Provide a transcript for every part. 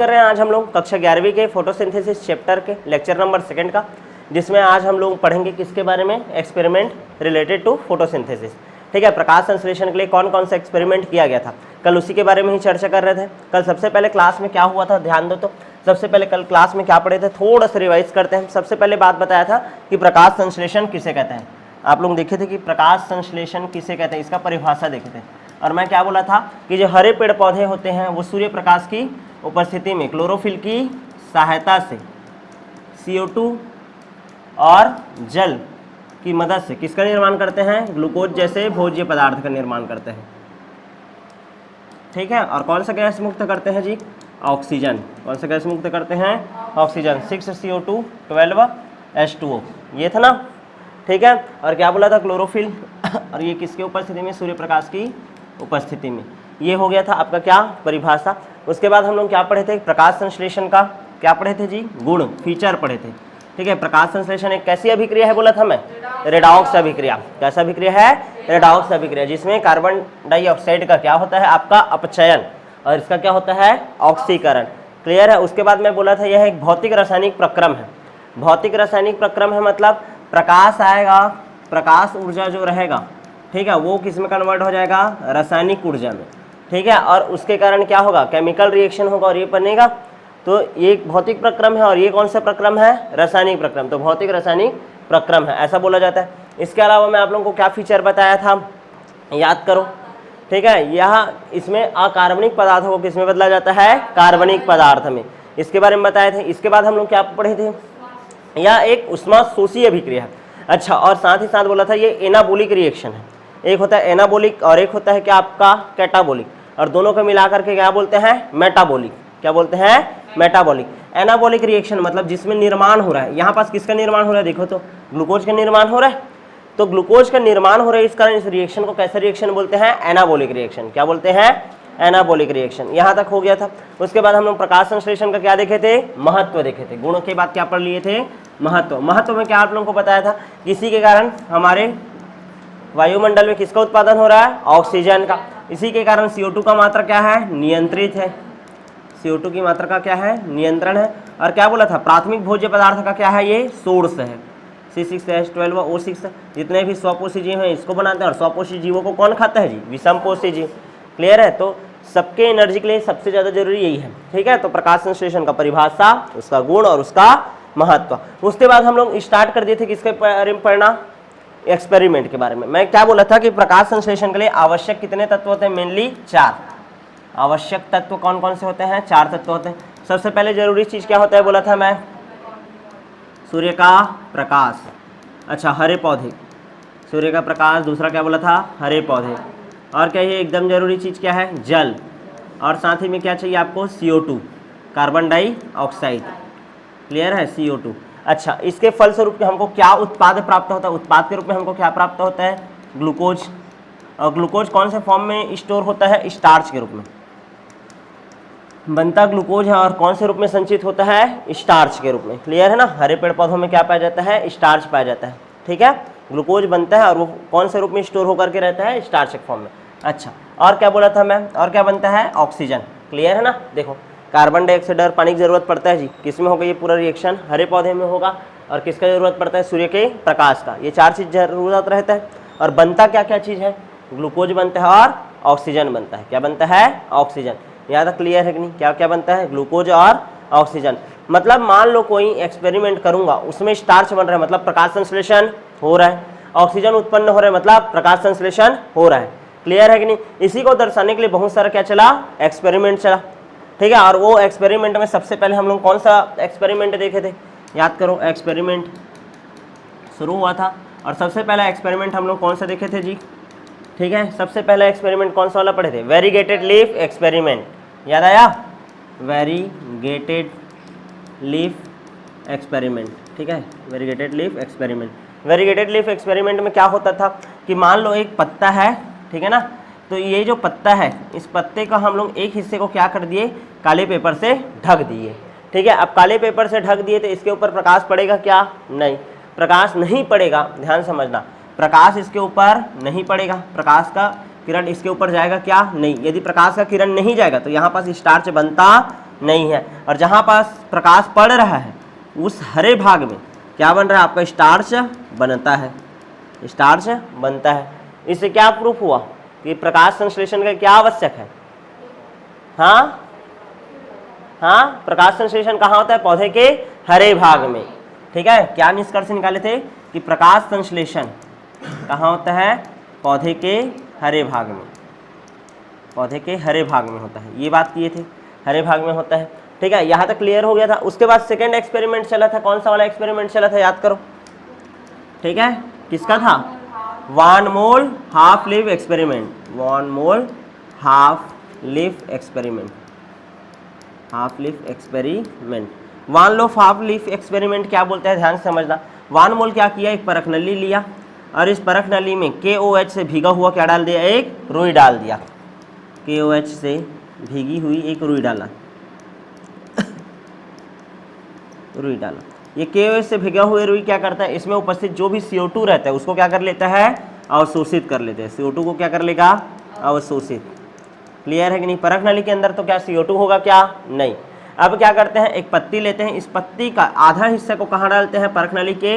कर रहे हैं आज हम लोग कक्षा 11वीं के फोटोसिंथेसिस चैप्टर के लेक्चर नंबर 2 का, जिसमें आज हम लोग पढ़ेंगे किसके बारे में, एक्सपेरिमेंट रिलेटेड टू फोटोसिंथेसिस। ठीक है, प्रकाश संश्लेषण के लिए कौन कौन सा एक्सपेरिमेंट किया गया था, कल उसी के बारे में ही चर्चा कर रहे थे। कल सबसे पहले क्लास में क्या हुआ था ध्यान दो तो, सबसे पहले कल क्लास में क्या पढ़े थे, थोड़ा सा रिवाइज करते हैं। सबसे पहले बात बताया था कि प्रकाश संश्लेषण किसे कहते हैं। आप लोग देखे थे कि प्रकाश संश्लेषण किसे कहते हैं, इसका परिभाषा देखे थे। और मैं क्या बोला था कि जो हरे पेड़ पौधे होते हैं वो सूर्य प्रकाश की उपस्थिति में क्लोरोफिल की सहायता से CO2 और जल की मदद से किसका निर्माण करते हैं, ग्लूकोज जैसे भोज्य पदार्थ का निर्माण करते हैं। ठीक है, और कौन सा गैस मुक्त करते हैं जी, ऑक्सीजन। कौन सा गैस मुक्त करते हैं, ऑक्सीजन। 6CO2 12 H2O, ये था ना। ठीक है, और क्या बोला था, क्लोरोफिल और ये किसके उपस्थिति में, सूर्य प्रकाश की उपस्थिति में। ये हो गया था आपका क्या, परिभाषा। उसके बाद हम लोग क्या पढ़े थे, प्रकाश संश्लेषण का क्या पढ़े थे जी, गुण, फीचर पढ़े थे। ठीक है, प्रकाश संश्लेषण एक कैसी अभिक्रिया है बोला था मैं, रेडॉक्स अभिक्रिया। कैसा अभिक्रिया है, रेडॉक्स अभिक्रिया, जिसमें कार्बन डाइऑक्साइड का क्या होता है आपका अपचयन और इसका क्या होता है, ऑक्सीकरण। क्लियर है। उसके बाद मैं बोला था यह एक भौतिक रासायनिक प्रक्रम है। भौतिक रासायनिक प्रक्रम है मतलब प्रकाश आएगा, प्रकाश ऊर्जा जो रहेगा, ठीक है, वो किस में कन्वर्ट हो जाएगा, रासायनिक ऊर्जा में। ठीक है, और उसके कारण क्या होगा, केमिकल रिएक्शन होगा और ये बनेगा। तो ये एक भौतिक प्रक्रम है और ये कौन सा प्रक्रम है, रासायनिक प्रक्रम। तो भौतिक रासायनिक प्रक्रम है, ऐसा बोला जाता है। इसके अलावा मैं आप लोगों को क्या फीचर बताया था, याद करो। ठीक है, यह इसमें अकार्बनिक पदार्थों को किस में बदला जाता है, कार्बनिक पदार्थ में। इसके बारे में बताए थे। इसके बाद हम लोग क्या पढ़े थे, यह एक उष्माशोषी अभिक्रिया है। अच्छा, और साथ ही साथ बोला था ये एनाबोलिक रिएक्शन है। एक होता है एनाबोलिक और एक होता है क्या आपका कैटाबोलिक, और दोनों को मिलाकर के क्या बोलते हैं, मेटाबोलिक। क्या बोलते हैं, मेटाबॉलिक। एनाबॉलिक रिएक्शन मतलब जिसमें निर्माण हो रहा है, यहाँ पास किसका निर्माण हो रहा है, देखो तो ग्लूकोज का निर्माण हो रहा है। तो ग्लूकोज का निर्माण हो रहा है, इस कारण इस रिएक्शन को कैसे रिएक्शन बोलते हैं, एनाबॉलिक रिएक्शन। क्या बोलते हैं, एनाबॉलिक रिएक्शन। यहाँ तक हो गया था। उसके बाद हम लोग प्रकाश संश्लेषण का क्या देखे थे, महत्व देखे थे। गुणों के बाद क्या पढ़ लिए थे, महत्व। महत्व में क्या आप लोगों को बताया था, इसी के कारण हमारे वायुमंडल में किसका उत्पादन हो रहा है, ऑक्सीजन का। इसी के कारण CO2 का मात्रा क्या है, नियंत्रित है। CO2 की मात्रा का क्या है, नियंत्रण है। और क्या बोला था, प्राथमिक भोज्य पदार्थ का क्या है, ये सोर्स है। C6H12O6 जितने भी स्वपोषी जीव हैं इसको बनाते हैं, और स्वपोषी जीवों को कौन खाता है जी, विषमपोषी जीव। क्लियर है। तो सबके एनर्जी के लिए सबसे ज़्यादा जरूरी यही है। ठीक है, तो प्रकाश संश्लेषण का परिभाषा, उसका गुण और उसका महत्व। उसके बाद हम लोग स्टार्ट कर दिए थे किसके बारे में पढ़ना, एक्सपेरिमेंट के बारे में। मैं क्या बोला था कि प्रकाश संश्लेषण के लिए आवश्यक कितने तत्व होते हैं, मेनली 4 आवश्यक तत्व। कौन कौन से होते हैं, 4 तत्व होते हैं। सबसे पहले जरूरी चीज क्या होता है बोला था मैं, सूर्य का प्रकाश। अच्छा, हरे पौधे, सूर्य का प्रकाश। दूसरा क्या बोला था, हरे पौधे। और क्या ये एकदम जरूरी चीज क्या है, जल। और साथ ही में क्या चाहिए आपको, CO2, कार्बन डाइऑक्साइड। क्लियर है, CO2। अच्छा, इसके फलस्वरूप हमको क्या उत्पाद प्राप्त होता है, उत्पाद के रूप में हमको क्या प्राप्त होता है, ग्लूकोज। और ग्लूकोज कौन से फॉर्म में स्टोर होता है, स्टार्च के रूप में बनता ग्लूकोज है। और कौन से रूप में संचित होता है, स्टार्च के रूप में। क्लियर है ना। हरे पेड़ पौधों में क्या पाया जाता है, स्टार्च पाया जाता है। ठीक है, ग्लूकोज बनता है और वो कौन से रूप में स्टोर होकर के रहता है, स्टार्च के फॉर्म में। अच्छा, और क्या बोला था मैं, और क्या बनता है, ऑक्सीजन। क्लियर है ना। देखो, कार्बन डाइऑक्साइड और पानी की जरूरत पड़ता है जी, किस में होगा ये पूरा रिएक्शन, हरे पौधे में होगा। और किसका जरूरत पड़ता है, सूर्य के प्रकाश का। ये 4 चीज जरूरत रहता है। और बनता क्या क्या चीज है, ग्लूकोज बनता है और ऑक्सीजन बनता है। क्या बनता है, ऑक्सीजन। यहाँ तक क्लियर है कि नहीं, क्या क्या बनता है, ग्लूकोज और ऑक्सीजन। मतलब मान लो कोई एक्सपेरिमेंट करूंगा, उसमें स्टार्च बन रहा है मतलब प्रकाश संश्लेषण हो रहा है, ऑक्सीजन उत्पन्न हो रहा है मतलब प्रकाश संश्लेषण हो रहा है। क्लियर है कि नहीं। इसी को दर्शाने के लिए बहुत सारा क्या चला, एक्सपेरिमेंट चला। ठीक है, और वो एक्सपेरिमेंट में सबसे पहले हम लोग कौन सा एक्सपेरिमेंट देखे थे, याद करो। एक्सपेरिमेंट शुरू हुआ था और सबसे पहला एक्सपेरिमेंट हम लोग कौन सा देखे थे जी, ठीक है, सबसे पहला एक्सपेरिमेंट कौन सा वाला पढ़े थे, वेरीगेटेड लीफ एक्सपेरिमेंट। याद आया, वेरीगेटेड लीफ एक्सपेरिमेंट। ठीक है, variegated leaf experiment. Variegated leaf experiment में क्या होता था कि मान लो एक पत्ता है, ठीक है ना, तो ये जो पत्ता है, इस पत्ते का हम लोग एक हिस्से को क्या कर दिए, काले पेपर से ढक दिए। ठीक है, अब काले पेपर से ढक दिए तो इसके ऊपर प्रकाश पड़ेगा क्या, नहीं, प्रकाश नहीं पड़ेगा। ध्यान समझना, प्रकाश इसके ऊपर नहीं पड़ेगा, प्रकाश का किरण इसके ऊपर जाएगा क्या, नहीं। यदि प्रकाश का किरण नहीं जाएगा तो यहाँ पास स्टार्च बनता नहीं है। और जहाँ पास प्रकाश पड़ रहा है उस हरे भाग में क्या बन रहा है, आपका स्टार्च बनता है, स्टार्च बनता है। इससे क्या प्रूफ हुआ कि प्रकाश संश्लेषण का क्या आवश्यक है। हाँ हाँ, प्रकाश संश्लेषण कहाँ होता है, पौधे के हरे भाग में। ठीक है, क्या निष्कर्ष निकाले थे कि प्रकाश संश्लेषण कहाँ होता है, पौधे के हरे भाग में, पौधे के हरे भाग में होता है, ये बात किए थे, हरे भाग में होता है। ठीक है, यहाँ तक क्लियर हो गया था। उसके बाद सेकेंड एक्सपेरिमेंट चला था, कौन सा वाला एक्सपेरिमेंट चला था, याद करो। ठीक है, किसका था, Van Moll half leaf experiment, Van Moll half leaf experiment, half leaf experiment. Van लोफ हाफ लीफ एक्सपेरिमेंट क्या बोलते हैं, ध्यान से समझना। वान मोल क्या किया, एक परख नली लिया और इस परख नली में KOH से भीगा हुआ क्या डाल दिया, एक रुई डाल दिया। KOH से भीगी हुई एक रुई डाला, रुई डाला। ये KOH से भीगा हुआ रुई क्या करता है, इसमें उपस्थित जो भी CO2 रहता है उसको क्या कर लेता है, अवशोषित कर लेते हैं। CO2 को क्या कर लेगा, अवशोषित। क्लियर है कि नहीं। परख नली के अंदर तो क्या CO2 होगा, क्या नहीं। अब क्या करते हैं, एक पत्ती लेते हैं, इस पत्ती का आधा हिस्से को कहाँ डालते हैं, परख नली के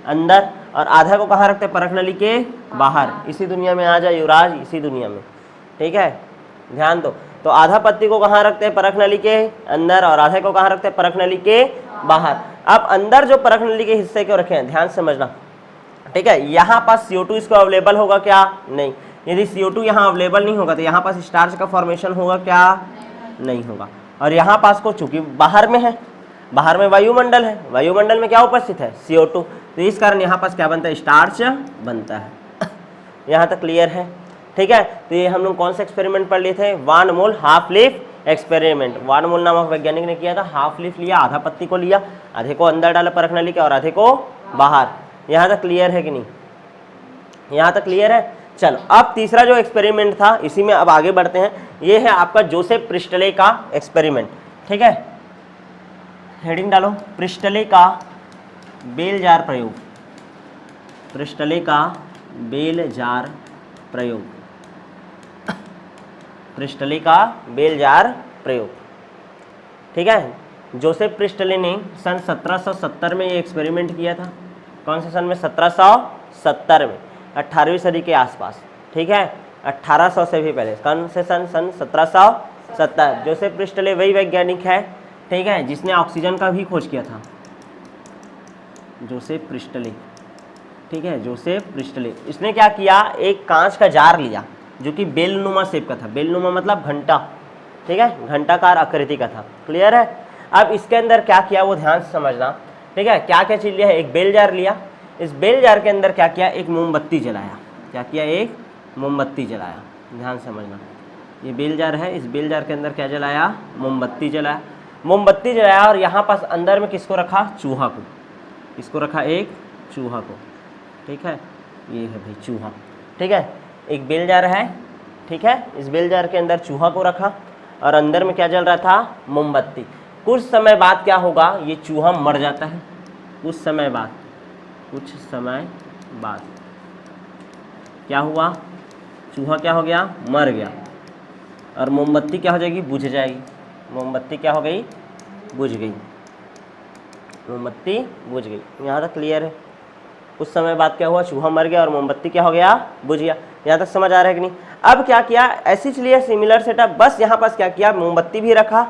अंदर, और आधा को कहाँ रखते हैं, परख नली के बाहर। इसी दुनिया में आ जाए युवराज, इसी दुनिया में। ठीक है, ध्यान दो। तो आधा पत्ती को कहाँ रखते हैं, परख नली के अंदर, और आधे को कहाँ रखते हैं, परख नली के बाहर। अब अंदर जो परख नली के हिस्से को रखे हैं, ध्यान से समझना। ठीक है, यहाँ पास CO2 इसको अवेलेबल होगा क्या, नहीं। यदि CO2 यहाँ अवेलेबल नहीं होगा तो यहाँ पास स्टार्च का फॉर्मेशन होगा क्या, नहीं होगा। और यहाँ पास को चूंकि बाहर में है, बाहर में वायुमंडल है, वायुमंडल में क्या उपस्थित है, CO2, तो इस कारण यहाँ पास क्या बनता है, स्टार्च बनता है। यहाँ तक क्लियर है। ठीक है, तो ये हम लोग कौन से एक्सपेरिमेंट पढ़ लिए थे, वान Moll half leaf experiment. Van मोल नामक वैज्ञानिक ने किया था, हाफ लीफ लिया, आधा पत्ती को लिया, आधे को अंदर डाला परख नली के और आधे को बाहर। यहाँ तक क्लियर है कि नहीं, यहाँ तक क्लियर है। चलो, अब तीसरा जो एक्सपेरिमेंट था, इसी में अब आगे बढ़ते हैं। ये है आपका जोसेफ प्रिस्टले का एक्सपेरिमेंट। ठीक है, हेडिंग डालो, प्रिस्टले का बेल जार प्रयोग, प्रिस्टले का बेल जार प्रयोग, प्रिस्टले का बेल जार प्रयोग। ठीक है, जोसेफ प्रिस्टले ने सन 1770 में ये एक्सपेरिमेंट किया था। कौन से सन में, 1770 में, 18वीं सदी के आसपास। ठीक है, 1800 से भी पहले, कौन से सन 1770। जोसेफ प्रिस्टले वही वैज्ञानिक है, ठीक है, जिसने ऑक्सीजन का भी खोज किया था, जोसेफ प्रिस्टले। ठीक है, जोसेफ प्रिस्टले। इसने क्या किया, एक कांच का जार लिया जो कि बेलनुमा शेप का था, बेलनुमा मतलब घंटा। ठीक है, घंटाकार आकृति का था। क्लियर है। अब इसके अंदर क्या किया वो ध्यान से समझना। ठीक है, क्या क्या चीज़ लिया है, एक बेल जार लिया, इस बेल जार के अंदर क्या किया, एक मोमबत्ती जलाया। क्या किया, एक मोमबत्ती जलाया। ध्यान समझना, ये बेल जार है, इस बेल जार के अंदर क्या जलाया, मोमबत्ती जलाया। मोमबत्ती जलाया और यहाँ पास अंदर में किसको रखा, चूहा को। इसको रखा, एक चूहा को। ठीक है, ये है भाई चूहा। ठीक है, एक बेल जार है। ठीक है, इस बेल जार के अंदर चूहा को रखा और अंदर में क्या जल रहा था, मोमबत्ती। कुछ समय बाद क्या होगा, ये चूहा मर जाता है। कुछ समय बाद, कुछ समय बाद क्या हुआ, चूहा क्या हो गया, मर गया, और मोमबत्ती क्या हो जाएगी, बुझ जाएगी। मोमबत्ती क्या हो गई, बुझ गई, मोमबत्ती बुझ गई। यहाँ तक क्लियर है। कुछ समय बाद क्या हुआ, चूहा मर गया और मोमबत्ती क्या हो गया, बुझ गया। यहाँ तक समझ आ रहा है कि नहीं। अब क्या किया, ऐसी चलिए सिमिलर सेटअप, बस यहाँ पास क्या किया, मोमबत्ती भी रखा,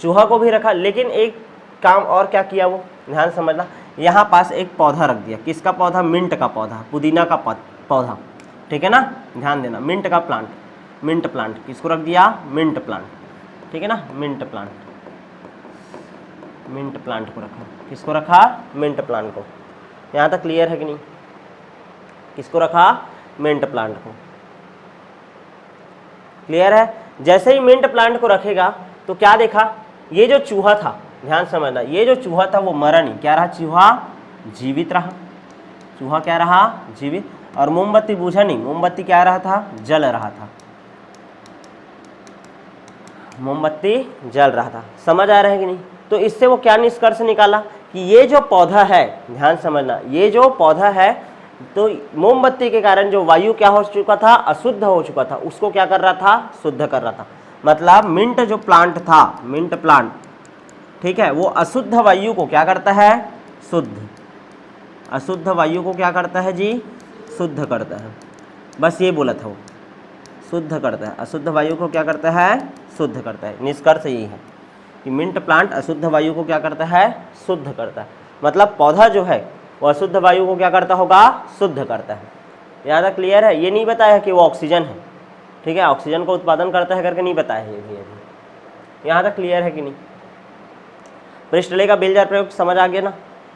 चूहा को भी रखा, लेकिन एक काम और क्या किया वो, ध्यान समझना। यहाँ पास एक पौधा रख दिया, किसका पौधा, मिंट का पौधा, पुदीना का पौधा। ठीक है ना, ध्यान देना, मिंट का प्लांट, मिंट प्लांट किसको रख दिया, मिंट प्लांट। ठीक है ना, मिंट प्लांट, मिंट प्लांट को रखा, किसको रखा, मिंट प्लांट को। यहाँ तक क्लियर है कि नहीं, किसको रखा, मिंट प्लांट को। क्लियर है। जैसे ही मिंट प्लांट को रखेगा तो क्या देखा, ये जो चूहा था, ध्यान समझना, ये जो चूहा था वो मरा नहीं, क्या रहा, चूहा जीवित रहा। चूहा क्या रहा, जीवित। और मोमबत्ती बुझा नहीं, मोमबत्ती क्या रहा था, जल रहा था, मोमबत्ती जल रहा था। समझ आ रहा है कि नहीं। तो इससे वो क्या निष्कर्ष निकाला कि ये जो पौधा है, ध्यान समझना, ये जो पौधा है, तो मोमबत्ती के कारण जो वायु क्या हो चुका था, अशुद्ध हो चुका था, उसको क्या कर रहा था, शुद्ध कर रहा था। मतलब मिंट जो प्लांट था, मिंट प्लांट, ठीक है, वो अशुद्ध वायु को क्या करता है, शुद्ध, अशुद्ध वायु को क्या करता है जी, शुद्ध करता है। बस ये बोला था वो, शुद्ध करता है, अशुद्ध वायु को क्या करता है, शुद्ध करता है। निष्कर्ष यही है कि मिंट प्लांट अशुद्ध वायु को क्या करता है, शुद्ध करता है। मतलब पौधा जो है वो अशुद्ध वायु को क्या करता होगा, शुद्ध करता है। यहाँ तक क्लियर है? ये नहीं बताया कि वो ऑक्सीजन है, ठीक है, ऑक्सीजन को उत्पादन करता है करके नहीं बताया है ये भी अभी। यहाँ तक क्लियर है कि नहीं? पृष्ठलेख का बेल जार प्रयोग समझ आ गया ना?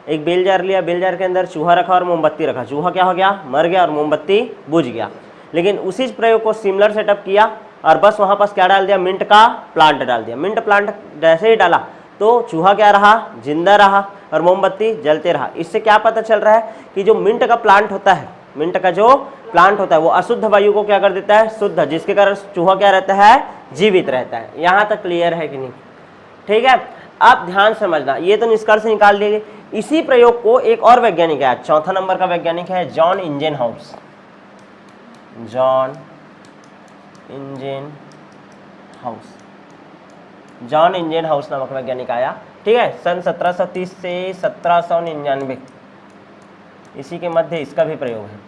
एक बेल जार लिया, बेल जार के अंदर चूहा रखा और मोमबत्ती रखा, चूहा क्या हो गया, मर गया और मोमबत्ती बुझ गया। लेकिन उसी प्रयोग को सिमिलर सेटअप किया और बस वहाँ पास क्या डाल दिया, मिंट का प्लांट डाल दिया। मिंट प्लांट जैसे ही डाला तो चूहा क्या रहा, जिंदा रहा और मोमबत्ती जलते रहा। इससे क्या पता चल रहा है कि जो मिंट का प्लांट होता है, मिंट का जो प्लांट होता है वो अशुद्ध वायु को क्या कर देता है, शुद्ध, जिसके कारण चूहा क्या रहता है, जीवित रहता है। यहाँ तक क्लियर है कि नहीं? ठीक है, आप ध्यान समझना, ये तो निष्कर्ष निकाल दिए। इसी प्रयोग को एक और वैज्ञानिक है, चौथा नंबर का वैज्ञानिक है जॉन इंजनहाउस। जॉन इंजनहाउस, जॉन इंजनहाउस नामक वैज्ञानिक आया, ठीक है, सन 1730 से 1799, इसी के मध्य इसका भी प्रयोग है।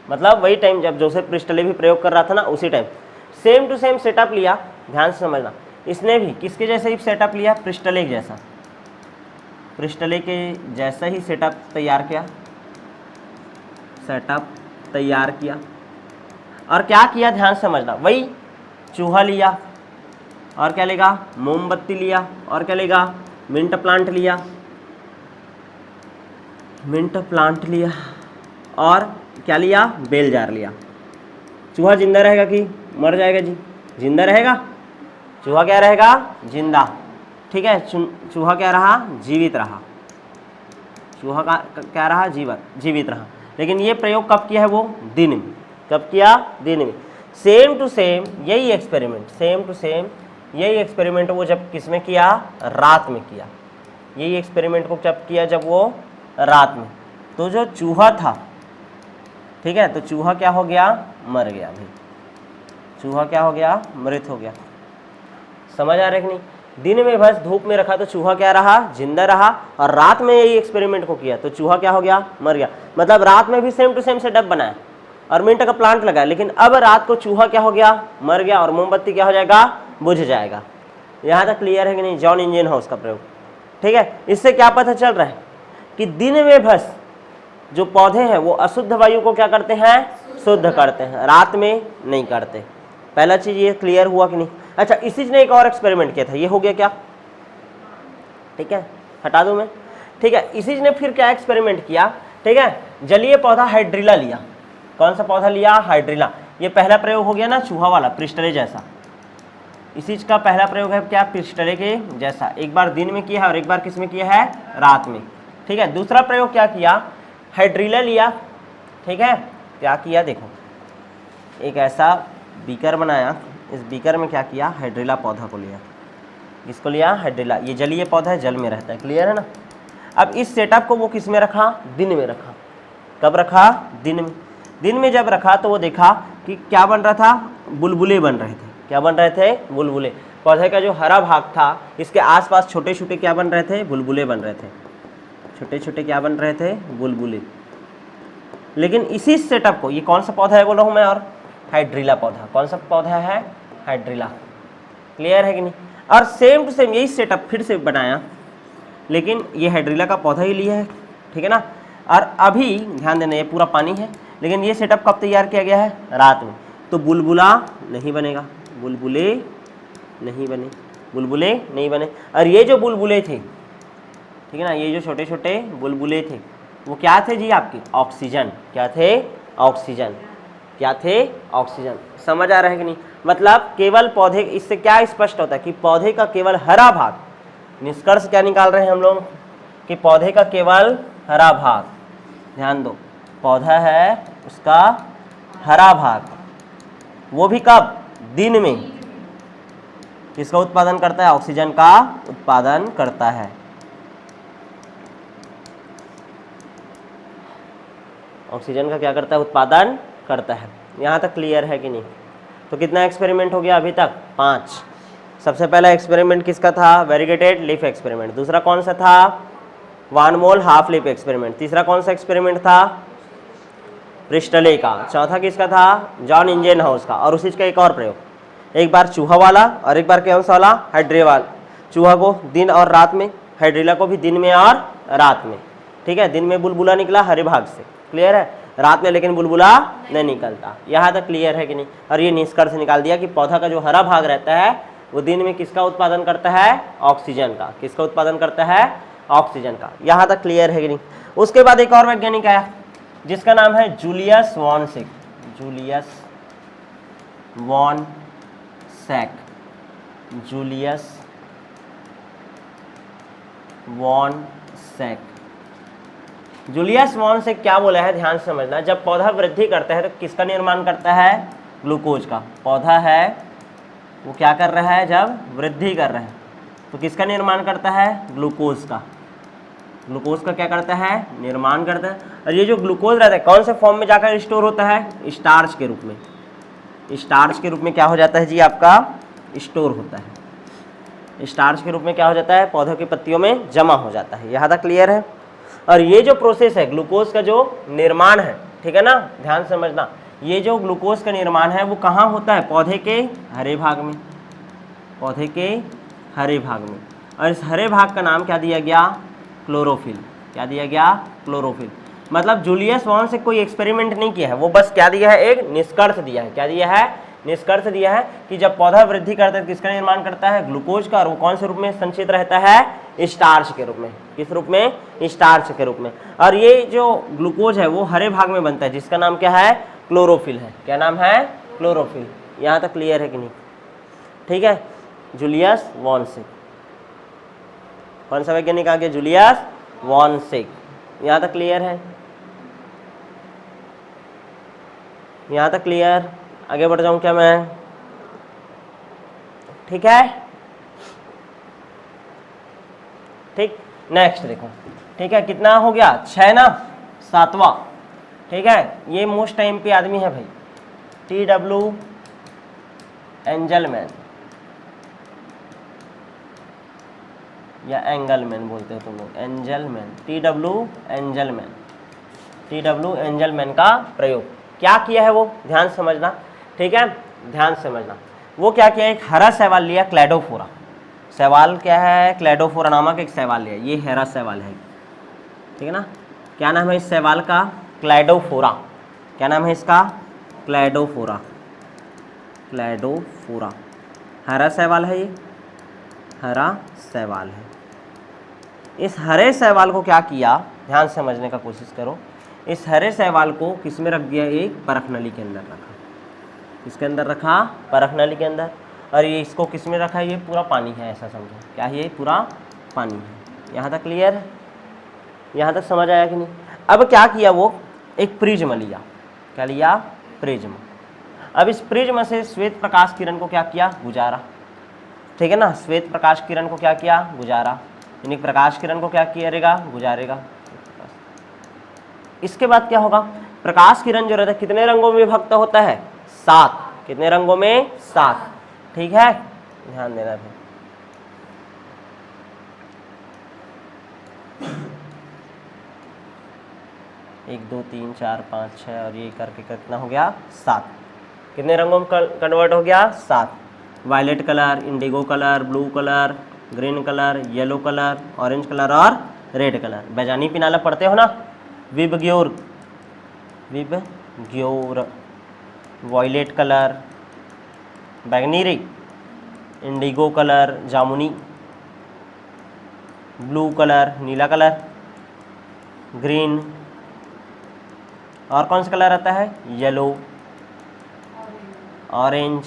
मतलब वही टाइम जब जोसेफ प्रिस्टले भी प्रयोग कर रहा था ना, उसी time same to same setup लिया। ध्यान से समझना, इसने भी किसके जैसे ही सेटअप लिया, प्रिस्टले जैसा, प्रिस्टले के जैसा ही सेटअप तैयार किया, सेटअप तैयार किया। और क्या किया, ध्यान से समझना, वही चूहा लिया और क्या लेगा, मोमबत्ती लिया और क्या लेगा, मिंट प्लांट लिया, मिंट प्लांट लिया और क्या लिया, बेल जार लिया। चूहा जिंदा रहेगा कि मर जाएगा जी? जिंदा रहेगा। चूहा क्या रहेगा, जिंदा, ठीक है, चूहा क्या रहा, जीवित रहा, चूहा का क्या रहा, जीवित रहा। लेकिन ये प्रयोग कब किया है, वो दिन में। कब किया, दिन में। सेम टू सेम यही एक्सपेरिमेंट, सेम टू सेम यही एक्सपेरिमेंट वो जब किस में किया, रात में किया। यही एक्सपेरिमेंट को जब किया, जब वो रात में, तो जो चूहा था, ठीक है, तो चूहा क्या हो गया, मर गया भाई, चूहा क्या हो गया, मृत हो गया। समझ आ रहा है कि नहीं? दिन में बस धूप में रखा तो चूहा क्या रहा, जिंदा रहा, और रात में यही एक्सपेरिमेंट को किया तो चूहा क्या हो गया, मर गया। मतलब रात में भी सेम टू सेम सेटअप बनाया और मिंट का प्लांट लगाया, लेकिन अब रात को चूहा क्या हो गया, मर गया, और मोमबत्ती क्या हो जाएगा, बुझ जाएगा। यहाँ तक क्लियर है कि नहीं? जॉन इंजनहाउस का प्रयोग, ठीक है। इससे क्या पता चल रहा है कि दिन में बस जो पौधे हैं वो अशुद्ध वायु को क्या करते हैं, शुद्ध करते हैं, रात में नहीं करते। पहला चीज ये क्लियर हुआ कि नहीं? अच्छा, इसी ने एक और एक्सपेरिमेंट किया था, ये हो गया क्या, ठीक है, हटा दूं मैं, ठीक है। इसी ने फिर क्या एक्सपेरिमेंट किया, ठीक है, जलीय पौधा हाइड्रिला लिया। कौन सा पौधा लिया, हाइड्रिला। ये पहला प्रयोग हो गया ना, चूहा वाला, प्रिस्टले जैसा। इसी का पहला प्रयोग है क्या, प्रिस्टले के जैसा। एक बार दिन में किया है और एक बार किस में किया है, रात में, ठीक है। दूसरा प्रयोग क्या किया, हाइड्रिला लिया, ठीक है। क्या किया, देखो, एक ऐसा बीकर बनाया, इस बीकर में क्या किया, हाइड्रिला पौधा को लिया। किसको लिया, हाइड्रिला। ये जलीय पौधा है, जल में रहता है, क्लियर है ना। अब इस सेटअप को वो किस में रखा, दिन में रखा। कब रखा, दिन में। दिन में जब रखा तो वो देखा कि क्या बन रहा था, बुलबुले बन रहे थे। क्या बन रहे थे, बुलबुले। पौधे का जो हरा भाग था, इसके आसपास छोटे छोटे क्या बन रहे थे, बुलबुले बन रहे थे, छोटे छोटे क्या बन रहे थे, बुलबुले। लेकिन इसी सेटअप को, ये कौन सा पौधा है बोला हूँ मैं, और हाइड्रिला पौधा। कौन सा पौधा है, हाइड्रिला। क्लियर है कि नहीं? और सेम टू सेम यही सेटअप फिर से बनाया, लेकिन ये हाइड्रिला का पौधा ही लिया है, ठीक है ना। और अभी ध्यान देना, ये पूरा पानी है, लेकिन ये सेटअप कब तैयार किया गया है, रात में। तो बुलबुला नहीं बनेगा, बुलबुले नहीं बने, बुलबुले नहीं बने। और ये जो बुलबुले थे, ठीक है ना, ये जो छोटे छोटे बुलबुले थे, वो क्या थे जी, आपके ऑक्सीजन। क्या थे, ऑक्सीजन। क्या थे, ऑक्सीजन। समझ आ रहा है कि नहीं? मतलब केवल पौधे, इससे क्या स्पष्ट होता है कि पौधे का केवल हरा भाग, निष्कर्ष क्या निकाल रहे हैं हम लोग कि पौधे का केवल हरा भाग, ध्यान दो, पौधा है उसका हरा भाग, वो भी कब, दिन में, किसका उत्पादन करता है, ऑक्सीजन का उत्पादन करता है। ऑक्सीजन का क्या करता है, उत्पादन करता है। यहाँ तक क्लियर है कि नहीं? तो कितना एक्सपेरिमेंट हो गया अभी तक, 5। सबसे पहला एक्सपेरिमेंट किसका था? Variegated leaf experiment. दूसरा कौन सा था? One mole half leaf experiment. तीसरा कौन सा एक्सपेरिमेंट था? प्रिस्टले का। चौथा किसका था? जॉन इंजनहाउस का। और उसी का एक और प्रयोग, एक बार चूहा वाला और एक बार कौन सा वाला? हाइड्रे वाला। चूहा को दिन और रात में, हाइड्रेला को भी दिन में और रात में। ठीक है, दिन में बुलबुला निकला हरे भाग से, क्लियर है, रात में लेकिन बुलबुला नहीं निकलता। यहाँ तक क्लियर है कि नहीं? और ये निष्कर्ष निकाल दिया कि पौधा का जो हरा भाग रहता है वो दिन में किसका उत्पादन करता है? ऑक्सीजन का। किसका उत्पादन करता है? ऑक्सीजन का। यहाँ तक क्लियर है कि नहीं? उसके बाद एक और वैज्ञानिक आया जिसका नाम है Julius von Sachs. Julius von Sachs. Julius von Sachs. Julius von Sachs क्या बोला है, ध्यान से समझना। जब पौधा वृद्धि करता है तो किसका निर्माण करता है? ग्लूकोज का। पौधा है वो क्या कर रहा है? जब वृद्धि कर रहा है तो किसका निर्माण करता है? ग्लूकोज का। ग्लूकोज का क्या करता है? निर्माण करता है। और ये जो ग्लूकोज रहता है कौन से फॉर्म में जाकर स्टोर होता है? स्टार्च के रूप में। स्टार्च के रूप में क्या हो जाता है जी? आपका स्टोर होता है। स्टार्च के रूप में क्या हो जाता है? पौधों की पत्तियों में जमा हो जाता है। यहाँ तक क्लियर है? और ये जो प्रोसेस है ग्लूकोज का जो निर्माण है, ठीक है ना, ध्यान समझना, ये जो ग्लूकोज का निर्माण है वो कहाँ होता है? पौधे के हरे भाग में। पौधे के हरे भाग में। और इस हरे भाग का नाम क्या दिया गया? क्लोरोफिल। क्या दिया गया? क्लोरोफिल। मतलब जूलियस वॉन से कोई एक्सपेरिमेंट नहीं किया है, वो बस क्या दिया है? एक निष्कर्ष दिया है। क्या दिया है? निष्कर्ष दिया है कि जब पौधा वृद्धि करता है किसका निर्माण करता है? ग्लूकोज का। और वो कौन से रूप में संचित रहता है? स्टार्च के रूप में। किस रूप में? स्टार्च के रूप में। और ये जो ग्लूकोज है वो हरे भाग में बनता है जिसका नाम क्या है? क्लोरोफिल है। क्या नाम है? क्लोरोफिल। यहाँ तक क्लियर है कि नहीं? ठीक है, जूलियस वॉन सैक। कौन सा वैज्ञानिक आ गया? Julius von Sachs. यहाँ तक क्लियर है? यहाँ तक क्लियर? आगे बढ़ जाऊं क्या मैं? ठीक है, ठीक। नेक्स्ट देखो, ठीक है, कितना हो गया? 6 ना, 7वां। ठीक है, ये मोस्ट टाइम पे आदमी है भाई, TW एंजलमैन या एंगलमैन बोलते हो तुम लोग, Angelman. TW Angelman. TW Angelman का प्रयोग क्या किया है वो ध्यान समझना। ठीक है, ध्यान समझना। वो क्या किया? एक हरा शैवाल लिया, क्लैडोफोरा। शैवाल क्या है? क्लैडोफोरा नामक एक शैवाल लिया। ये हरा शैवाल है, ठीक है ना। क्या नाम है इस शैवाल का? क्लैडोफोरा। क्या नाम है इसका? क्लैडोफोरा। क्लैडोफोरा हरा शैवाल है, ये हरा शैवाल है। इस हरे शैवाल को क्या किया? ध्यान समझने का कोशिश करो। इस हरे शैवाल को किस में रख दिया? एक परख नली के अंदर रखा। किसके अंदर रखा? परख नली के अंदर। और ये इसको किस में रखा? ये पूरा पानी है, ऐसा समझो। क्या है? ये पूरा पानी है। यहाँ तक क्लियर है? यहाँ तक समझ आया कि नहीं? अब क्या किया वो? एक प्रिज्म लिया। क्या लिया? प्रिज्म। अब इस प्रिज्म से श्वेत प्रकाश किरण को क्या किया? गुजारा। ठीक है ना, श्वेत प्रकाश किरण को क्या किया? गुजारा। यानी प्रकाश किरण को क्या करेगा? गुजारेगा। इसके बाद क्या होगा? प्रकाश किरण जो रहता है कितने रंगों में विभक्त होता है? 7। कितने रंगों में? 7। ठीक है, ध्यान देना है। 1 2 3 4 5 6 और ये करके कितना हो गया? 7। कितने रंगों में कन्वर्ट हो गया? 7। Violet colour, indigo colour, blue colour, green colour, yellow colour, orange colour और रेड कलर। बैजानी पिनाला पढ़ते हो ना? विबग्योर, विबग्योर, वायलेट कलर, बैगनी, इंडिगो कलर, जामुनी, ब्लू कलर, नीला कलर, ग्रीन, और कौन सा कलर आता है? येलो, ऑरेंज,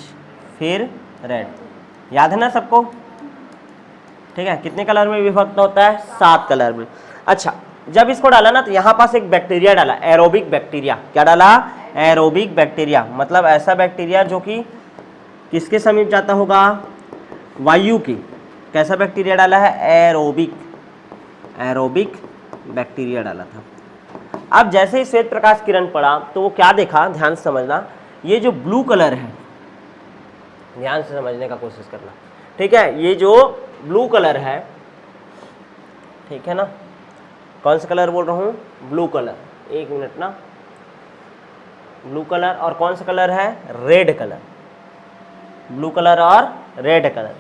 फिर रेड। याद है ना सबको? ठीक है, कितने कलर में विभक्त होता है? 7 कलर में। अच्छा, जब इसको डाला ना तो यहाँ पास एक बैक्टीरिया डाला, एरोबिक बैक्टीरिया। क्या डाला? Aerobic bacteria. मतलब ऐसा बैक्टीरिया जो कि किसके समीप जाता होगा? वायु की। कैसा बैक्टीरिया डाला है? एरोबिक, एरोबिक बैक्टीरिया डाला था। अब जैसे ही श्वेत प्रकाश किरण पड़ा तो वो क्या देखा? ध्यान से समझना। ये जो ब्लू कलर है, ध्यान से समझने का कोशिश करना। ठीक है, ये जो ब्लू कलर है, ठीक है ना, कौन सा कलर बोल रहा हूँ, ब्लू कलर, एक मिनट ना, ब्लू कलर और कौन सा कलर है, रेड कलर, ब्लू कलर और रेड कलर।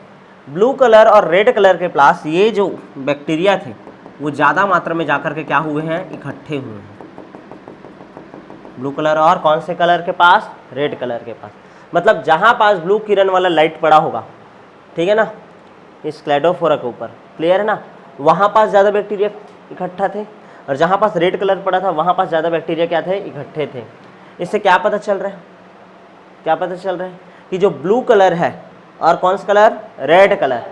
ब्लू कलर और रेड कलर के पास ये जो बैक्टीरिया थे वो ज़्यादा मात्रा में जाकर के क्या हुए हैं, इकट्ठे हुए हैं। ब्लू कलर और कौन से कलर के पास, रेड कलर के पास। मतलब जहाँ पास ब्लू किरण वाला लाइट पड़ा होगा, ठीक है ना, इस क्लेडोफोरा के ऊपर, क्लियर है ना, वहाँ पास ज़्यादा बैक्टीरिया इकट्ठा थे, और जहाँ पास रेड कलर पड़ा था वहाँ पास ज़्यादा बैक्टीरिया क्या थे, इकट्ठे थे। इससे क्या पता चल रहा है, क्या पता चल रहा है कि जो ब्लू कलर है और कौन सा कलर, रेड कलर,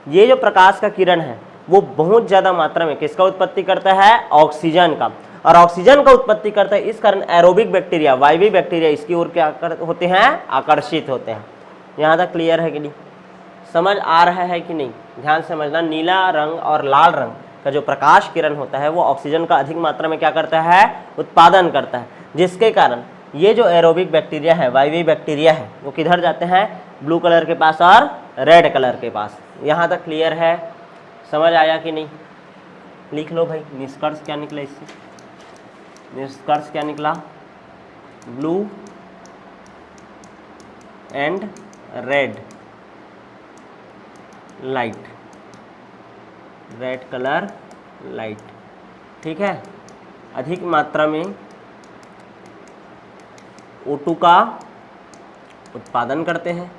ये जो प्रकाश का किरण है वो बहुत ज़्यादा मात्रा में किसका उत्पत्ति करता है, ऑक्सीजन का, और ऑक्सीजन का उत्पत्ति करता है। इस कारण एरोबिक बैक्टीरिया, वायवीय बैक्टीरिया इसकी ओर क्या होते हैं, आकर्षित होते हैं। यहाँ तक क्लियर है कि नहीं, समझ आ रहा है कि नहीं, ध्यान से समझना। नीला रंग और लाल रंग का जो प्रकाश किरण होता है वो ऑक्सीजन का अधिक मात्रा में क्या करता है, उत्पादन करता है, जिसके कारण ये जो एरोबिक बैक्टीरिया है, वायवीय बैक्टीरिया है, वो किधर जाते हैं, ब्लू कलर के पास और रेड कलर के पास। यहाँ तक क्लियर है, समझ आया कि नहीं, लिख लो भाई, निष्कर्ष क्या निकला इससे, निष्कर्ष क्या निकला, blue and red light, red colour light, ठीक है, अधिक मात्रा में O2 का उत्पादन करते हैं।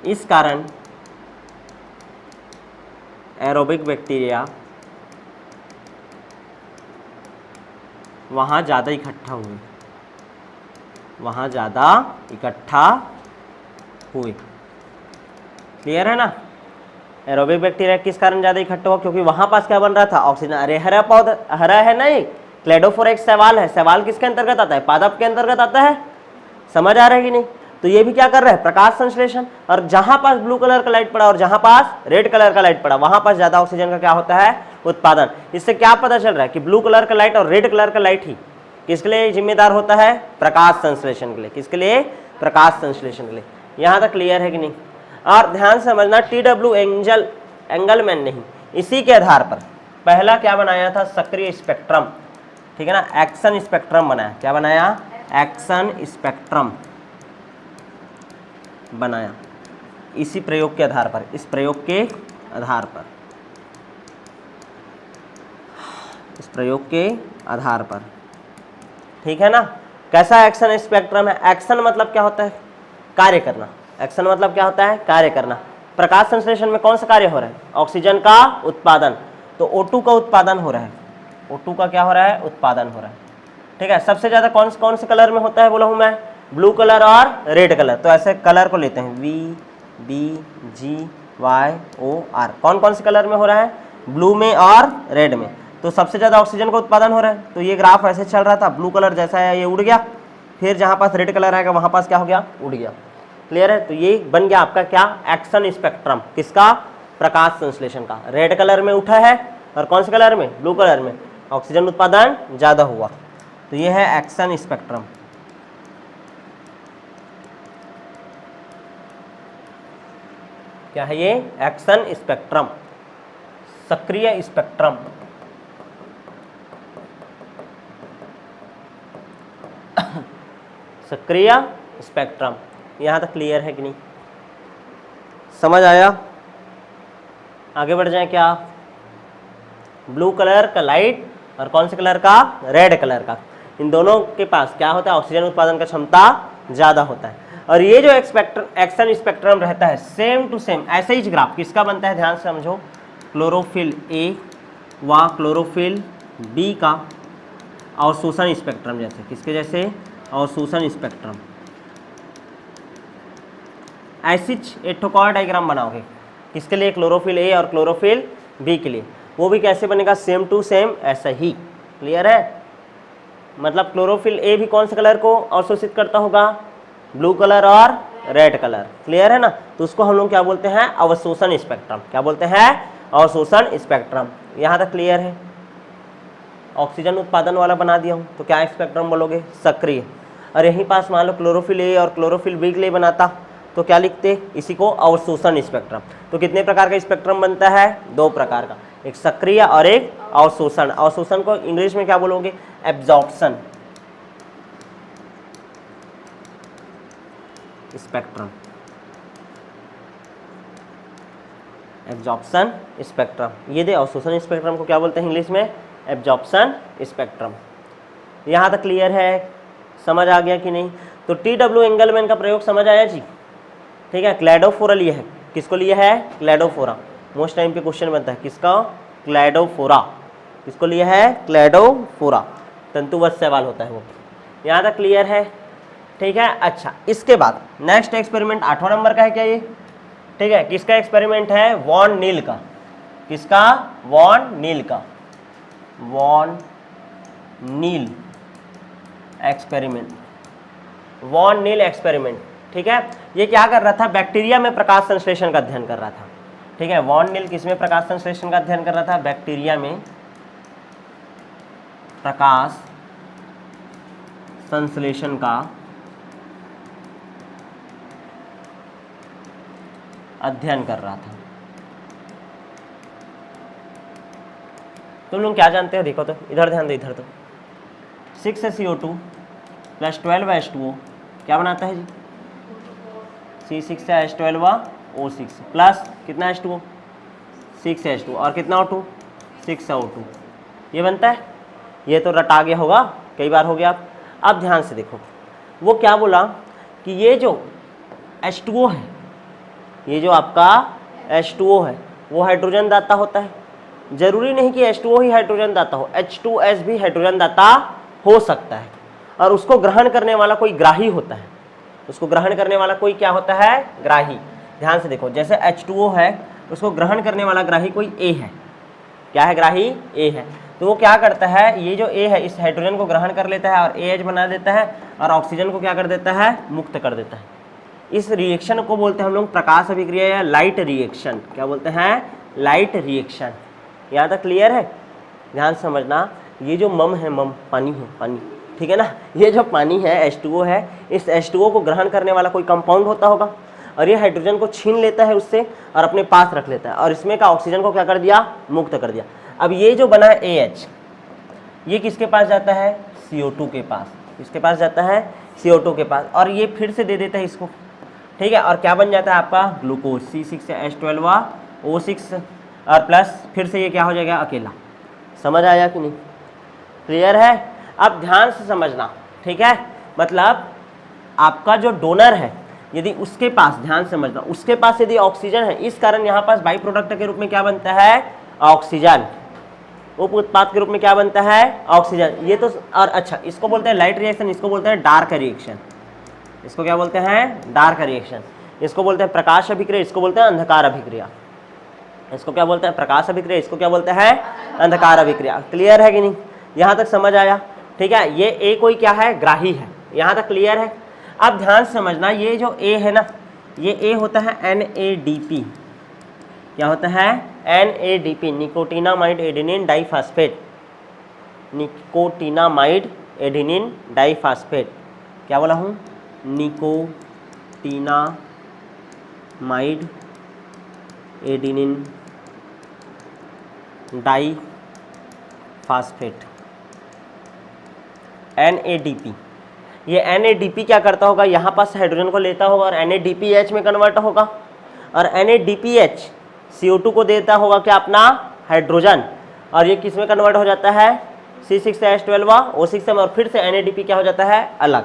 इस कारण एरोबिक बैक्टीरिया वहाँ ज़्यादा इकट्ठा हुए, वहाँ ज़्यादा इकट्ठा हुए, क्लियर है ना। एरोबिक बैक्टीरिया किस कारण ज़्यादा इकट्ठा हुआ, क्योंकि वहाँ पास क्या बन रहा था, ऑक्सीजन। अरे हरा पौधा, हरा है नहीं, क्लेडोफोरा एक सवाल है, सवाल किसके अंतर्गत आता है, पादप के अंतर्गत आता है, समझ आ रहा है कि नहीं। तो ये भी क्या कर रहा है, प्रकाश संश्लेषण, और जहां पास ब्लू कलर का लाइट पड़ा और जहां पास रेड कलर का लाइट पड़ा वहां पास ज्यादा ऑक्सीजन का क्या होता है, उत्पादन। इससे क्या पता चल रहा है कि ब्लू कलर का लाइट और रेड कलर का लाइट ही किसके लिए जिम्मेदार होता है, प्रकाश संश्लेषण के लिए, किसके लिए, प्रकाश संश्लेषण के लिए। यहां तक क्लियर है कि नहीं। और ध्यान से समझना, TW एंगलमैन नहीं, इसी के आधार पर पहला क्या बनाया था, सक्रिय स्पेक्ट्रम, ठीक है ना, एक्शन स्पेक्ट्रम बनाया। क्या बनाया, एक्शन स्पेक्ट्रम बनाया, इसी प्रयोग के आधार पर, इस प्रयोग के आधार पर, इस प्रयोग के आधार पर, ठीक है ना। कैसा एक्शन स्पेक्ट्रम है, एक्शन मतलब क्या होता है, कार्य करना, एक्शन मतलब क्या होता है, कार्य करना। प्रकाश संश्लेषण में कौन सा कार्य हो रहा है, ऑक्सीजन का उत्पादन, तो O2 का उत्पादन हो रहा है, O2 का क्या हो रहा है, उत्पादन हो रहा है, ठीक है। सबसे ज्यादा कौन से कलर में होता है बोला हूं मैं, ब्लू कलर और रेड कलर। तो ऐसे कलर को लेते हैं, VBGYOR, कौन कौन से कलर में हो रहा है, ब्लू में और रेड में। तो सबसे ज़्यादा ऑक्सीजन का उत्पादन हो रहा है। तो ये ग्राफ ऐसे चल रहा था, ब्लू कलर जैसा है ये उड़ गया, फिर जहाँ पास रेड कलर आएगा वहाँ पास क्या हो गया, उड़ गया, क्लियर है। तो ये बन गया आपका क्या, एक्शन स्पेक्ट्रम, किसका, प्रकाश संश्लेषण का। रेड कलर में उठा है और कौन से कलर में, ब्लू कलर में, ऑक्सीजन उत्पादन ज़्यादा हुआ। तो ये है एक्शन स्पेक्ट्रम। क्या है ये, एक्शन स्पेक्ट्रम, सक्रिय स्पेक्ट्रम। सक्रिय स्पेक्ट्रम, यहां तक क्लियर है कि नहीं, समझ आया। आगे बढ़ जाए, क्या, ब्लू कलर का लाइट और कौन से कलर का, रेड कलर का, इन दोनों के पास क्या होता है, ऑक्सीजन उत्पादन का क्षमता ज़्यादा होता है। और ये जो एक्शन स्पेक्ट्रम रहता है सेम टू सेम ऐसे ही ग्राफ किसका बनता है, ध्यान से समझो, क्लोरोफिल ए व क्लोरोफिल बी का अवशोषण स्पेक्ट्रम जैसे, किसके जैसे, अवशोषण स्पेक्ट्रम। ऐसी एक और डायग्राम बनाओगे, किसके लिए, क्लोरोफिल ए और क्लोरोफिल बी के लिए, वो भी कैसे बनेगा, सेम टू सेम ऐसा ही, क्लियर है। मतलब क्लोरोफिल ए भी कौन से कलर को अवशोषित करता होगा, ब्लू कलर और रेड कलर, क्लियर है ना। तो उसको हम लोग क्या बोलते हैं, अवशोषण स्पेक्ट्रम, क्या बोलते हैं, अवशोषण स्पेक्ट्रम। यहाँ तक क्लियर है। ऑक्सीजन उत्पादन वाला बना दिया हूँ, तो क्या स्पेक्ट्रम बोलोगे, सक्रिय। और यहीं पास मान लो क्लोरोफिल ए और क्लोरोफिल बी के लिए बनाता तो क्या लिखते, इसी को अवशोषण स्पेक्ट्रम। तो कितने प्रकार का स्पेक्ट्रम बनता है, 2 प्रकार का, एक सक्रिय और एक अवशोषण। अवशोषण को इंग्लिश में क्या बोलोगे, एब्जॉर्प्शन स्पेक्ट्रम, एब्जॉर्प्शन स्पेक्ट्रम। ये दे अवशोषण स्पेक्ट्रम को क्या बोलते हैं इंग्लिश में, एब्जॉर्प्शन स्पेक्ट्रम। यहाँ तक क्लियर है, समझ आ गया कि नहीं। तो TW एंगलमैन का प्रयोग समझ आया जी, ठीक है। क्लैडोफोरा लिए है, किसको लिए है, क्लैडोफोरा। मोस्ट टाइम पे क्वेश्चन बनता है किसका, क्लैडोफोरा, किसको लिए है, क्लैडोफोरा, तंतुवत सवाल होता है वो। यहाँ तक क्लियर है, ठीक है। अच्छा, इसके बाद नेक्स्ट एक्सपेरिमेंट 8वां नंबर का है क्या ये, ठीक है। किसका एक्सपेरिमेंट है, वॉन नील का, किसका, वॉन नील का, Van Niel experiment, Van Niel experiment, ठीक है। ये क्या कर रहा था, बैक्टीरिया में प्रकाश संश्लेषण का अध्ययन कर रहा था, ठीक है। वॉन नील किस में प्रकाश संश्लेषण का अध्ययन कर रहा था, बैक्टीरिया में प्रकाश संश्लेषण का अध्ययन कर रहा था। तुम लोग क्या जानते हो, देखो तो इधर ध्यान दो, इधर तो 6CO2 + 12H2O क्या बनाता है जी, C6H12O6 प्लस कितना H2O, 6H2 और कितना O2, 6O2, ये बनता है। ये तो रटा गया होगा, कई बार हो गया। अब ध्यान से देखो, वो क्या बोला कि ये जो H2O है, ये जो आपका H2O है वो हाइड्रोजन दाता होता है। जरूरी नहीं कि H2O ही हाइड्रोजन दाता हो, H2S भी हाइड्रोजन दाता हो सकता है। और उसको ग्रहण करने वाला कोई ग्राही होता है, उसको ग्रहण करने वाला कोई क्या होता है, ग्राही। ध्यान से देखो, जैसे H2O है उसको ग्रहण करने वाला ग्राही कोई A है, क्या है, ग्राही A है। तो वो क्या करता है, ये जो A है इस हाइड्रोजन को ग्रहण कर लेता है और AH बना देता है और ऑक्सीजन को क्या कर देता है, मुक्त कर देता है। इस रिएक्शन को बोलते हैं हम लोग प्रकाश अभिक्रिया या लाइट रिएक्शन। क्या बोलते हैं, लाइट रिएक्शन। यहाँ तक क्लियर है, ध्यान समझना। ये जो मम है, मम पानी है, पानी, ठीक है ना। ये जो पानी है H2O है, इस H2O को ग्रहण करने वाला कोई कंपाउंड होता होगा और ये हाइड्रोजन को छीन लेता है उससे और अपने पास रख लेता है और इसमें का ऑक्सीजन को क्या कर दिया, मुक्त कर दिया। अब ये जो बना है AH, ये किसके पास जाता है, CO2 के पास, किसके पास जाता है, CO2 के पास, और ये फिर से दे देता है इसको, ठीक है। और क्या बन जाता है आपका ग्लूकोज, C6H12O6 और प्लस फिर से ये क्या हो जाएगा, अकेला। समझ आया कि नहीं, क्लियर है। अब ध्यान से समझना, ठीक है। मतलब आपका जो डोनर है, यदि उसके पास, ध्यान से समझना, उसके पास यदि ऑक्सीजन है, इस कारण यहाँ पास बाई प्रोडक्ट के रूप में क्या बनता है, ऑक्सीजन। उप उत्पाद के रूप में क्या बनता है, ऑक्सीजन। ये तो, और अच्छा, इसको बोलते हैं लाइट रिएक्शन, इसको बोलते हैं डार्क रिएक्शन। इसको क्या बोलते हैं, डार्क रिएक्शन। इसको बोलते हैं प्रकाश अभिक्रिया, इसको बोलते हैं अंधकार अभिक्रिया। इसको क्या बोलते हैं, प्रकाश अभिक्रिया, इसको क्या बोलते हैं, अंधकार अभिक्रिया। क्लियर है कि नहीं, यहाँ तक समझ आया, ठीक है। ये ए कोई क्या है, ग्राही है, यहाँ तक क्लियर है। अब ध्यान से समझना, ये जो ए है ना, ये ए होता है NADP। क्या होता है, NADP, nicotinamide adenine diphosphate, nicotinamide adenine diphosphate. क्या बोला हूँ, निकोटिनामाइड एडेनिन डाइफास्फेट, NADP। ये NADP क्या करता होगा, यहाँ पास हाइड्रोजन को लेता होगा और NADPH में कन्वर्ट होगा और NADPH CO2 को देता होगा क्या, अपना हाइड्रोजन, और ये किस में कन्वर्ट हो जाता है, C6H12O6 में, और फिर से NADP क्या हो जाता है, अलग।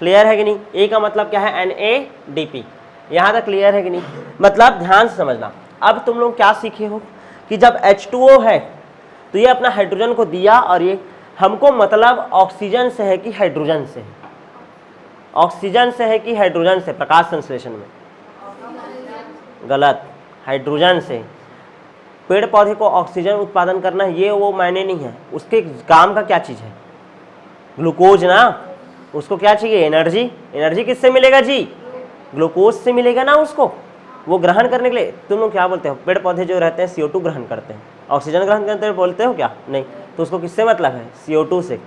क्लियर है कि नहीं, ए का मतलब क्या है, NADP। यहाँ तक क्लियर है कि नहीं। मतलब ध्यान से समझना, अब तुम लोग क्या सीखे हो कि जब H2O है तो ये अपना हाइड्रोजन को दिया, और ये हमको मतलब ऑक्सीजन से है कि हाइड्रोजन से है, ऑक्सीजन से है कि हाइड्रोजन से, प्रकाश संश्लेषण में गलत, हाइड्रोजन से। पेड़ पौधे को ऑक्सीजन उत्पादन करना ये वो मायने नहीं है, उसके काम का क्या चीज़ है, ग्लूकोज ना। उसको क्या चाहिए, एनर्जी। एनर्जी किससे मिलेगा जी, ग्लूकोज से मिलेगा ना उसको, वो ग्रहण करने के लिए। तुम लोग क्या बोलते हो, पेड़ पौधे जो रहते हैं CO2 ग्रहण करते हैं, ऑक्सीजन ग्रहण करते हैं बोलते हो क्या, नहीं। तो उसको किससे मतलब है, CO2 से।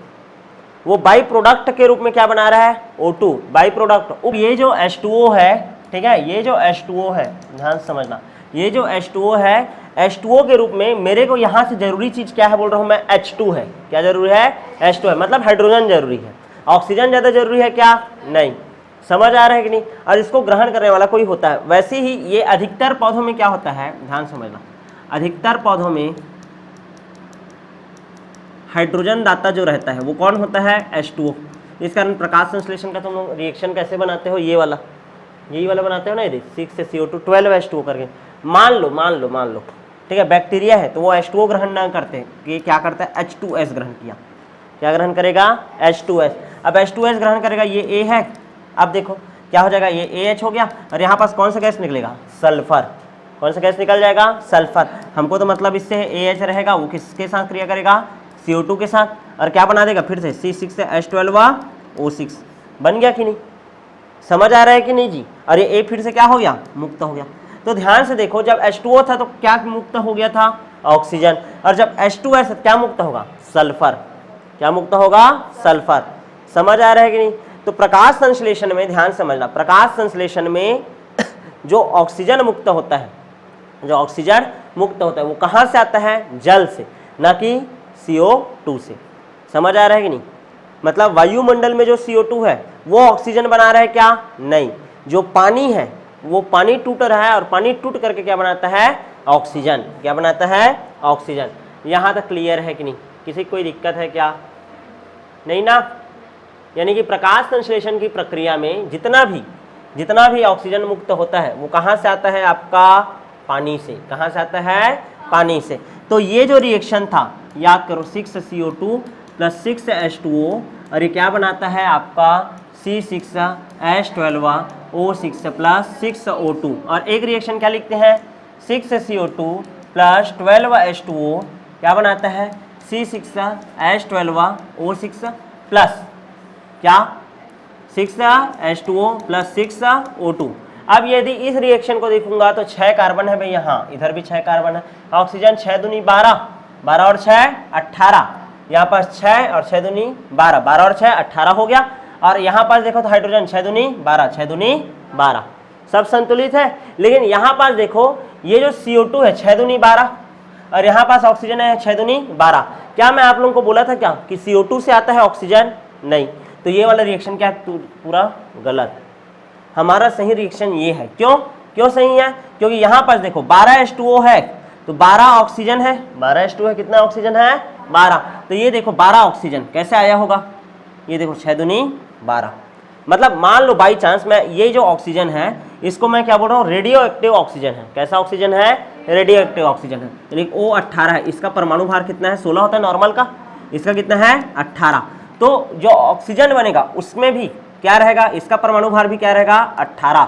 वो बाई प्रोडक्ट के रूप में क्या बना रहा है, O2 बाई प्रोडक्ट। ये जो H2O है, ठीक है, ये जो H2O है, ध्यान से समझना, ये जो H2O है, H2O के रूप में मेरे को यहाँ से जरूरी चीज क्या है बोल रहा हूँ मैं, H2 है। क्या जरूरी है, H2 है, मतलब हाइड्रोजन जरूरी है। ऑक्सीजन ज्यादा जरूरी है क्या, नहीं। समझ आ रहा है कि नहीं। और इसको ग्रहण करने वाला कोई होता है। वैसे ही ये अधिकतर पौधों में क्या होता है, ध्यान समझना, अधिकतर पौधों में हाइड्रोजन दाता जो रहता है वो कौन होता है, H2O। इस कारण प्रकाश संश्लेषण का तुम लोग रिएक्शन कैसे बनाते हो, ये वाला, यही वाला बनाते हो ना, ये 6 से CO2 12 H2O करके। मान लो, ठीक है, बैक्टीरिया है तो वो H2O ग्रहण ना करते, ये क्या करता है, H2S ग्रहण किया। क्या ग्रहण करेगा, H2S। अब H2S ग्रहण करेगा, ये A है। अब देखो क्या हो जाएगा, ये AH हो गया, और यहाँ पास कौन सा गैस निकलेगा, सल्फर। कौन सा गैस निकल जाएगा, सल्फर। हमको तो मतलब इससे AH रहेगा, वो किसके साथ क्रिया करेगा, CO2 के साथ, और क्या बना देगा फिर से C6 से H12O6। बन गया कि नहीं, समझ आ रहा है कि नहीं जी। और ये A फिर से क्या हो गया, मुक्त हो गया। तो ध्यान से देखो, जब H2O था तो क्या मुक्त हो गया था, ऑक्सीजन, और जब H2S क्या मुक्त होगा, सल्फर। क्या मुक्त होगा, सल्फर। समझ आ रहा है कि नहीं। तो प्रकाश संश्लेषण में ध्यान समझना, प्रकाश संश्लेषण में जो ऑक्सीजन मुक्त होता है, जो ऑक्सीजन मुक्त होता है वो कहाँ से आता है, जल से, ना कि CO2 से। समझ आ रहा है कि नहीं। मतलब वायुमंडल में जो CO2 है वो ऑक्सीजन बना रहा है क्या, नहीं। जो पानी है वो पानी टूट रहा है, और पानी टूट करके क्या बनाता है, ऑक्सीजन। क्या बनाता है, ऑक्सीजन। यहाँ तक क्लियर है कि नहीं, किसी कोई दिक्कत है क्या, नहीं ना। यानी कि प्रकाश संश्लेषण की प्रक्रिया में जितना भी ऑक्सीजन मुक्त होता है वो कहाँ से आता है, आपका पानी से। कहाँ से आता है, पानी से। तो ये जो रिएक्शन था, याद करो, 6CO2 + 6H2O, और ये क्या बनाता है आपका C6H12O6 + 6O2। और एक रिएक्शन क्या लिखते हैं, 6CO2 + 12H2O क्या बनाता है, C6H12O6 प्लस क्या, 6H2O + 6O2। अब यदि इस रिएक्शन को देखूंगा तो 6 कार्बन है भाई, यहाँ इधर भी 6 कार्बन है। ऑक्सीजन 6 दूनी 12, 12 और 6 18, यहाँ पास 6 और 6 दूनी 12, 12 और 6 18 हो गया। और यहाँ पास देखो तो हाइड्रोजन 6 दूनी 12, 6 दूनी 12, सब संतुलित है। लेकिन यहाँ पास देखो, ये जो CO2 है 6 दूनी 12, और यहाँ पास ऑक्सीजन है 6 दूनी 12। क्या मैं आप लोगों को बोला था क्या कि CO2 से आता है ऑक्सीजन, नहीं। तो ये वाला रिएक्शन क्या है, पूरा गलत। हमारा सही रिएक्शन ये है। क्यों सही है, क्योंकि यहाँ पास देखो 12 H2O है तो 12 ऑक्सीजन है, 12 H2O है, कितना ऑक्सीजन है, 12। तो ये देखो 12 ऑक्सीजन कैसे आया होगा, ये देखो 6 दूनी 12। मतलब मान लो बाई चांस मैं ये जो ऑक्सीजन है इसको मैं क्या बोल रहा हूँ, रेडियो एक्टिव ऑक्सीजन है। कैसा ऑक्सीजन है, रेडियो एक्टिव ऑक्सीजन है। यानी O18 है, इसका परमाणु भार कितना है, 16 होता है नॉर्मल का, इसका कितना है 18। तो जो ऑक्सीजन बनेगा उसमें भी क्या रहेगा, इसका परमाणु भार भी क्या रहेगा, 18।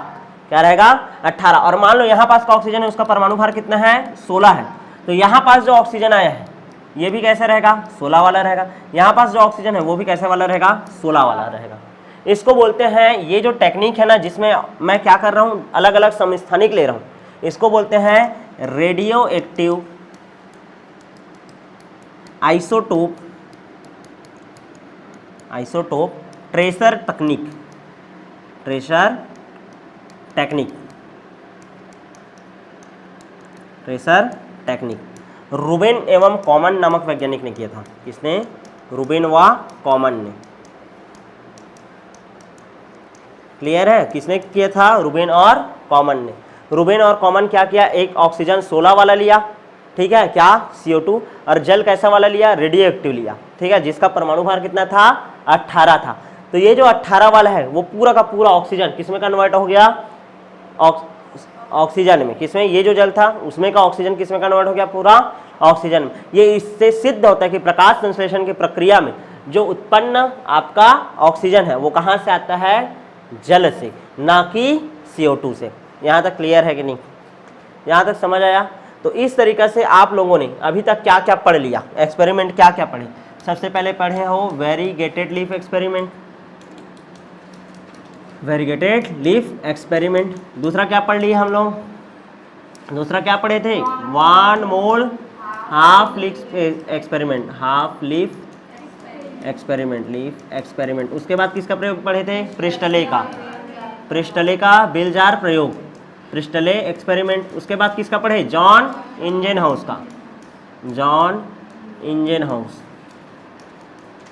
क्या रहेगा, 18। और मान लो यहाँ पास का ऑक्सीजन है, उसका परमाणु भार कितना है, 16 है। तो यहाँ पास जो ऑक्सीजन आया है ये भी कैसे रहेगा, 16 वाला रहेगा। यहाँ पास जो ऑक्सीजन है वो भी कैसे वाला रहेगा, 16 वाला रहेगा। इसको बोलते हैं, ये जो टेक्निक है ना, जिसमें मैं क्या कर रहा हूँ, अलग अलग समस्थानिक ले रहा हूँ, इसको बोलते हैं radioactive isotope tracer technique. Ruben एवं कॉमन नामक वैज्ञानिक ने किया था। किसने, रूबेन व कॉमन ने। क्लियर है, किसने किया था, रूबेन और कॉमन ने। रूबेन और कॉमन क्या किया, एक ऑक्सीजन 16 वाला लिया, ठीक है, क्या CO2, और जल कैसा वाला लिया, रेडियो एक्टिव लिया, ठीक है, जिसका परमाणु भार कितना था, 18 था। तो ये जो 18 वाला है वो पूरा का पूरा ऑक्सीजन किसमें कन्वर्ट हो गया, ऑक्सीजन में। किसमें, ये जो जल था उसमें का ऑक्सीजन किसमें कन्वर्ट हो गया, पूरा ऑक्सीजन में। ये इससे सिद्ध होता है कि प्रकाश संश्लेषण की प्रक्रिया में जो उत्पन्न आपका ऑक्सीजन है वो कहाँ से आता है, जल से, ना कि CO2 से। यहाँ तक क्लियर है कि नहीं, यहाँ तक समझ आया। तो इस तरीके से आप लोगों ने अभी तक क्या क्या पढ़ लिया, एक्सपेरिमेंट क्या क्या पढ़े। सबसे पहले पढ़े हो वेरीगेटेड लीफ एक्सपेरिमेंट, दूसरा क्या पढ़ लिए हम लोग, दूसरा क्या पढ़े थे, 1 Moll half leaf experiment, experiment, leaf experiment. उसके बाद किसका प्रयोग पढ़े थे? प्रिस्टले का, प्रिस्टले का बेल जार प्रयोग, प्रिस्टले एक्सपेरिमेंट। उसके बाद किसका पढ़े? जॉन इंजनहाउस का, जॉन इंजनहाउस,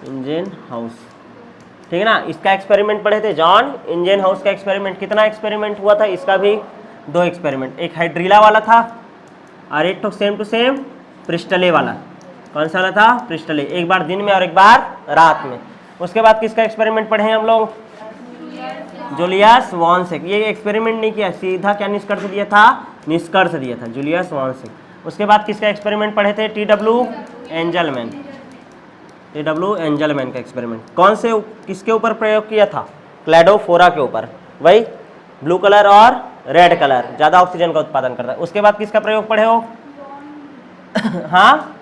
इंजनहाउस, ठीक है ना। इसका एक्सपेरिमेंट पढ़े थे, जॉन इंजनहाउस का एक्सपेरिमेंट। कितना एक्सपेरिमेंट हुआ था? इसका भी 2 एक्सपेरिमेंट, एक हाइड्रीला वाला था और एक तो सेम टू सेम प्रिस्टले वाला। कौन सा वाला था? प्रिस्टले, एक बार दिन में और एक बार रात में। उसके बाद किसका एक्सपेरिमेंट पढ़े हैं हम लोग? जूलियस वॉन्सेक। ये एक्सपेरिमेंट नहीं किया, सीधा क्या निष्कर्ष दिया था? निष्कर्ष दिया था, जूलियस वॉन्सेक। उसके बाद किसका एक्सपेरिमेंट पढ़े थे? टी.डब्ल्यू. एंजलमैन, टी.डब्ल्यू. एंजलमैन का एक्सपेरिमेंट। कौन से, किसके ऊपर प्रयोग किया था? क्लैडोफोरा के ऊपर, वही ब्लू कलर और रेड कलर ज़्यादा ऑक्सीजन का उत्पादन करता है। उसके बाद किसका प्रयोग पढ़े हो? हाँ,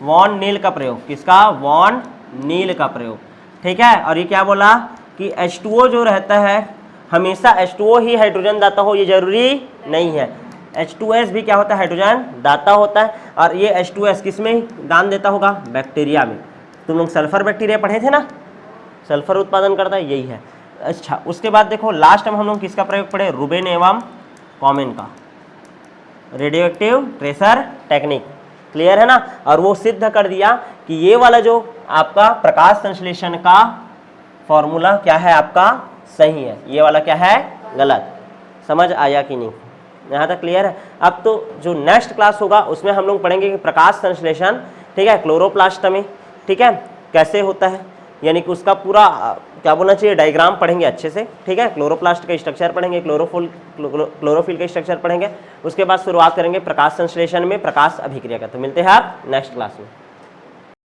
वॉन नील का प्रयोग। किसका? वॉन नील का प्रयोग, ठीक है। और ये क्या बोला कि H2O जो रहता है हमेशा H2O ही हाइड्रोजन दाता हो, ये जरूरी नहीं है। H2S भी क्या होता है? हाइड्रोजन दाता होता है। और ये H2S किस में दान देता होगा? बैक्टीरिया में। तुम लोग सल्फर बैक्टीरिया पढ़े थे ना, सल्फर उत्पादन करता है, यही है। अच्छा, उसके बाद देखो लास्ट में हम लोग किसका प्रयोग पढ़े? रूबेन एवं कॉमेन का, radio active tracer technique. Clear है ना। और वो सिद्ध कर दिया कि ये वाला जो आपका प्रकाश संश्लेषण का फॉर्मूला क्या है आपका? सही है, ये वाला क्या है? गलत। समझ आया कि नहीं? यहाँ तक क्लियर है। अब तो जो नेक्स्ट क्लास होगा उसमें हम लोग पढ़ेंगे कि प्रकाश संश्लेषण, ठीक है, क्लोरोप्लास्ट में, ठीक है, कैसे होता है, यानी कि उसका पूरा क्या बोलना चाहिए, डायग्राम पढ़ेंगे अच्छे से, ठीक है। क्लोरोप्लास्ट का स्ट्रक्चर पढ़ेंगे, क्लोरोफिल का स्ट्रक्चर पढ़ेंगे। उसके बाद शुरुआत करेंगे प्रकाश संश्लेषण में प्रकाश अभिक्रिया का। तो मिलते हैं आप नेक्स्ट क्लास में।